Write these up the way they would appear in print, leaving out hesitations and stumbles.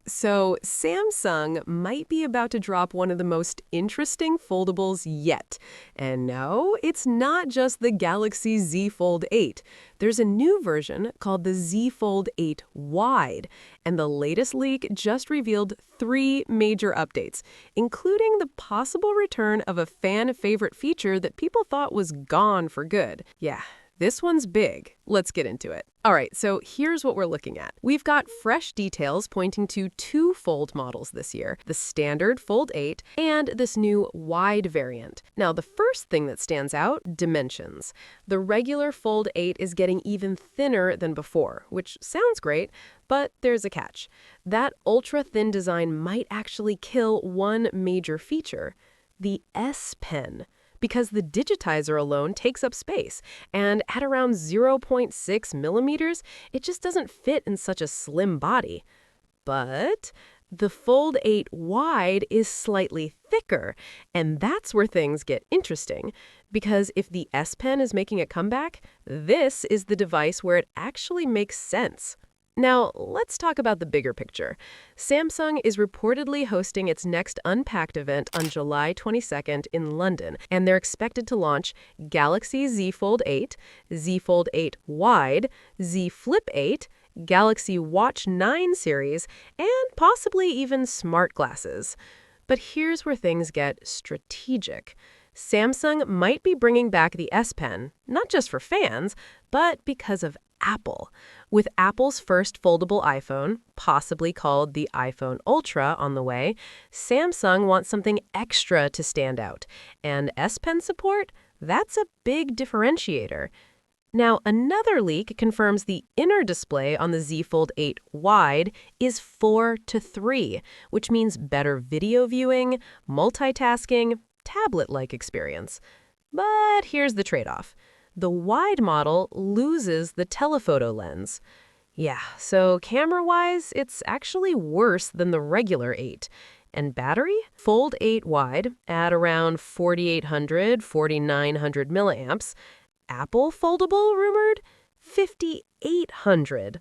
So, Samsung might be about to drop one of the most interesting foldables yet. And no, it's not just the Galaxy Z Fold 8. There's a new version called the Z Fold 8 Wide, and the latest leak just revealed 3 major updates, including the possible return of a fan-favorite feature that people thought was gone for good. Yeah. This one's big. Let's get into it. All right, so here's what we're looking at. We've got fresh details pointing to 2 Fold models this year, the standard Fold 8 and this new wide variant. Now, the first thing that stands out, dimensions. The regular Fold 8 is getting even thinner than before, which sounds great, but there's a catch. That ultra-thin design might actually kill one major feature, the S Pen, because the digitizer alone takes up space, and at around 0.6 millimeters, it just doesn't fit in such a slim body. But the Fold 8 Wide is slightly thicker, and that's where things get interesting, because if the S Pen is making a comeback, this is the device where it actually makes sense. Now, let's talk about the bigger picture. Samsung is reportedly hosting its next Unpacked event on July 22nd in London, and they're expected to launch Galaxy Z Fold 8, Z Fold 8 Wide, Z Flip 8, Galaxy Watch 9 series, and possibly even smart glasses. But here's where things get strategic. Samsung might be bringing back the S Pen, not just for fans, but because of Apple. With Apple's first foldable iPhone, possibly called the iPhone Ultra, on the way, Samsung wants something extra to stand out. And S Pen support? That's a big differentiator. Now, another leak confirms the inner display on the Z Fold 8 Wide is 4:3, which means better video viewing, multitasking, tablet-like experience. But here's the trade-off. The wide model loses the telephoto lens. Yeah, so camera-wise, it's actually worse than the regular 8. And battery? Fold 8 Wide at around 4,800, 4,900 milliamps. Apple Foldable rumored 5,800.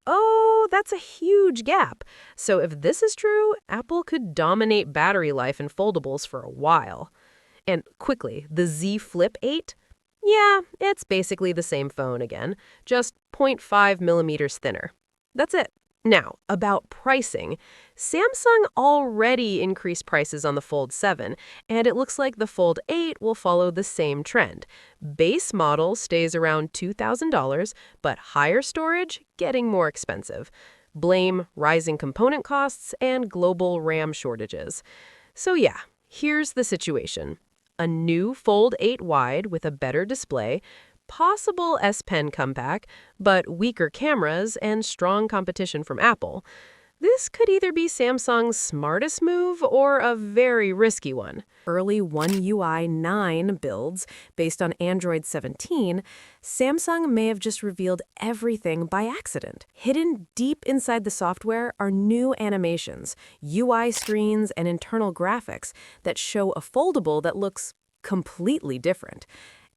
Oh, that's a huge gap. So if this is true, Apple could dominate battery life in foldables for a while. And quickly, the Z Flip 8? Yeah, it's basically the same phone again, just 0.5 millimeters thinner. That's it. Now, about pricing. Samsung already increased prices on the Fold 7, and it looks like the Fold 8 will follow the same trend. Base model stays around $2,000, but higher storage getting more expensive. Blame rising component costs and global RAM shortages. So yeah, here's the situation. A new Fold 8 Wide with a better display, possible S Pen comeback, but weaker cameras and strong competition from Apple. This could either be Samsung's smartest move or a very risky one. Early One UI 9 builds based on Android 17, Samsung may have just revealed everything by accident. Hidden deep inside the software are new animations, UI screens, and internal graphics that show a foldable that looks completely different.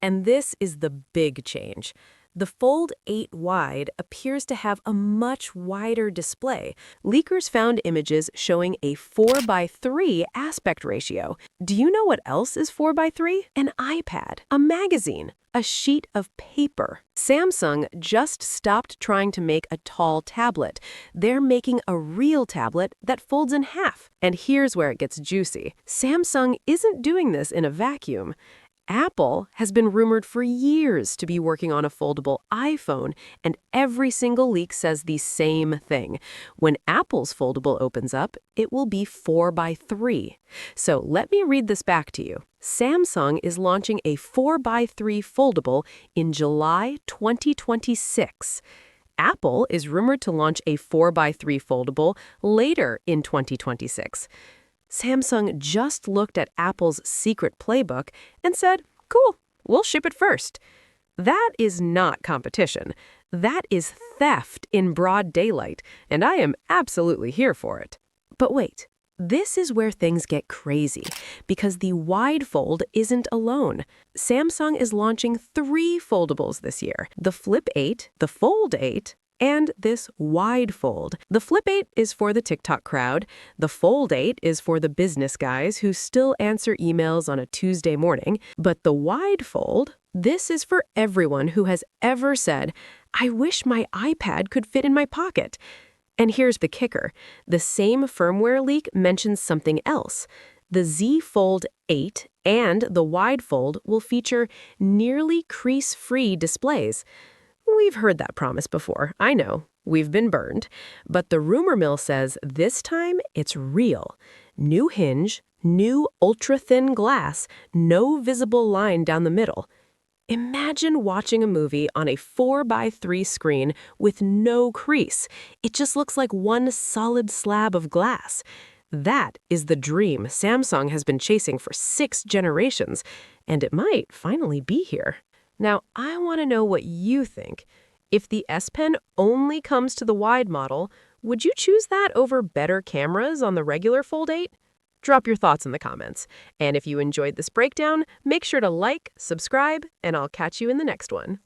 And this is the big change. The Fold 8 Wide appears to have a much wider display. Leakers found images showing a 4:3 aspect ratio. Do you know what else is 4:3? An iPad, a magazine, a sheet of paper. Samsung just stopped trying to make a tall tablet. They're making a real tablet that folds in half. And here's where it gets juicy. Samsung isn't doing this in a vacuum. Apple has been rumored for years to be working on a foldable iPhone, and every single leak says the same thing. When Apple's foldable opens up, it will be 4:3. So let me read this back to you. Samsung is launching a 4:3 foldable in July 2026. Apple is rumored to launch a 4:3 foldable later in 2026. Samsung just looked at Apple's secret playbook and said, cool, we'll ship it first. That is not competition. That is theft in broad daylight, and I am absolutely here for it. But wait, this is where things get crazy, because the wide fold isn't alone. Samsung is launching 3 foldables this year, the Flip 8, the Fold 8, and this wide fold. The Flip 8 is for the TikTok crowd. The Fold 8 is for the business guys who still answer emails on a Tuesday morning. But the wide fold, this is for everyone who has ever said, "I wish my iPad could fit in my pocket." And here's the kicker. The same firmware leak mentions something else. The Z Fold 8 and the wide fold will feature nearly crease-free displays. We've heard that promise before, I know. We've been burned. But the rumor mill says this time it's real. New hinge, new ultra-thin glass, no visible line down the middle. Imagine watching a movie on a 4x3 screen with no crease. It just looks like one solid slab of glass. That is the dream Samsung has been chasing for 6 generations, and it might finally be here. Now, I want to know what you think. If the S Pen only comes to the wide model, would you choose that over better cameras on the regular Fold 8? Drop your thoughts in the comments. And if you enjoyed this breakdown, make sure to like, subscribe, and I'll catch you in the next one.